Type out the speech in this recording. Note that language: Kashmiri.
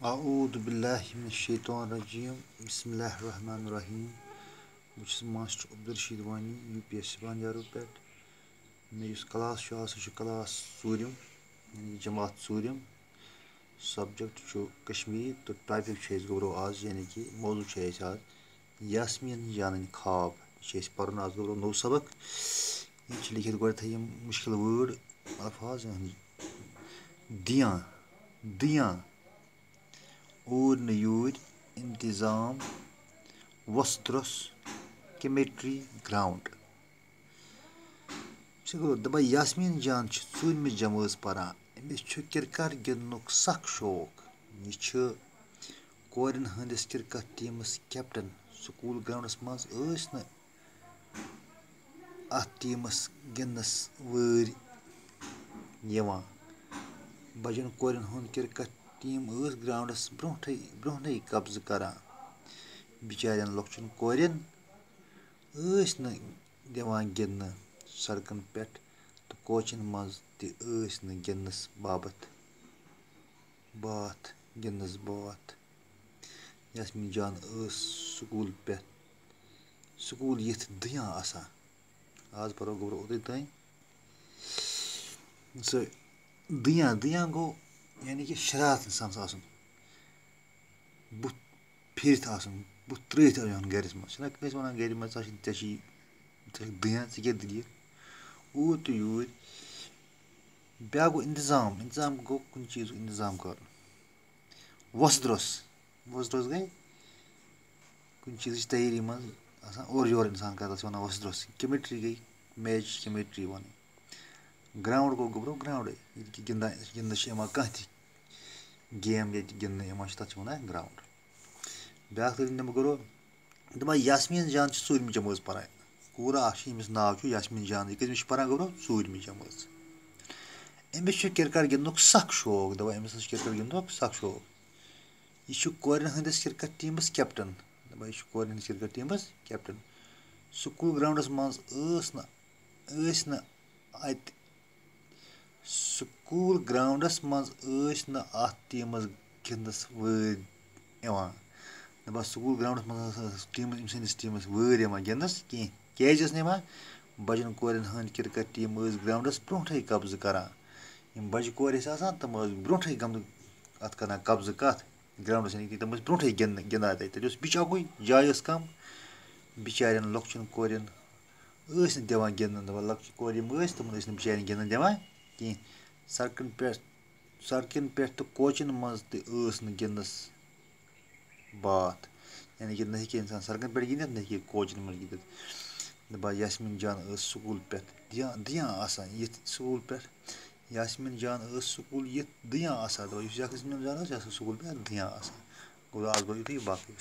A'udhu billahi mineşşeytanirracim. Bismillahirrahmanirrahim. Bus Master Abdurrashid Wani UPSC Banjaro pet. Mes class class Surim, Jamaat Surim. Subject Kashmir to topic chase gobro az yani ki mawzu chase az Yasmin Jan'ın khab chase parna az gobro no sabak. Hiç लिखित गए थे ये मुश्किल वर्ड अल्फाज हैं दिया दिया और नयूर इंतज़ाम वस्त्रस केमेट्री ग्राउंड दबा यास्मीन जान ूरमिस जमात पारान अमिस क्रिकेट गिंदनुक सख शौक यह कोरन हंदिस क्रिकेट टीमस कैप्टन स्कूल ग्राउंडस मज अत टीमस गिंदनस वर बजन कोरन हंद क्रिकेट टीम ग्राउंडस ब्रोहन कब्ज करान बिचारन लॉक्चन कोरन दिवान गिंदन सड़कन पे तो कोचन मज गिंदनस बाबत बात गिंदनस बात यास्मीन जान स्कूल पे स्कूल ये दिया आसान आज परो गोब्रो उदय तान दिया दिया गो यानी कि शरारत इंसान बुत फिर बुत त्रित गरस मना कस वन गर दिया क्या दिल ऊर तो यूर ब्या गो इंतजाम इंतजाम गो कुन चीज इंतजाम कर वस्त्रोस वस्त्रोस गई कुन चीज तैयारी मज और योर इंसान कर वन वस्त्रोस केमिट्री गई मैच केमिट्री वन ग्राउंड गो गोब्रो ग्राउंड गिंदन कह गेम ये गिंदन तथा वन ग्राउंड ब्या नम करो दपा यास्मीन जान ूरमि जमात पारान पूरा अमिस नाव यास्मीन जान यह कमिस पारान गोब्रो ूरमि जमात अमिस क्रिकेट गिंदनुक सख शौक दपा अमिस क्रिकेट गिंदनुक सख शौक यह कोरन हंदिस क्रिकेट टीमस कैप्टन दपा यह कोरन हंदिस क्रिकेट टीमस कैप्टन स्कूल ग्राउंडस मज स्कूल ग्राउंडस मज अत टीमस गिंदनस वर दपा स्कूल ग्राउंडस मज टीमस टीमस वर गिंदनस कह बजन कोरन हंद क्रिकेट टीम ग्राउंडस ब्रोह कब्ज करान बज कोर तम ब्रोह अत कर कब्ज कत ग्राउंडस यानी कि तम ब्रोह गिंदान तक बिच अकुई जाय कम बिचारन लॉक्चन कोरन दिवान गिंदन दपा लॉक्चन कोर तम बिचारन गिंदन दिवान कह सड़कन पे तो कोचन मज गिंदनस बात यानी कि न इंसान सड़कन पे गिंदित न कोचन मज गिंदित दपा यास्मीन जान स्कूल पे दिया आसान ये स्कूल पे यास्मीन जान स्कूल ये दिया आसान दपा यास्मीन जान स्कूल पे दिया आसान गो आज गो यु बाकी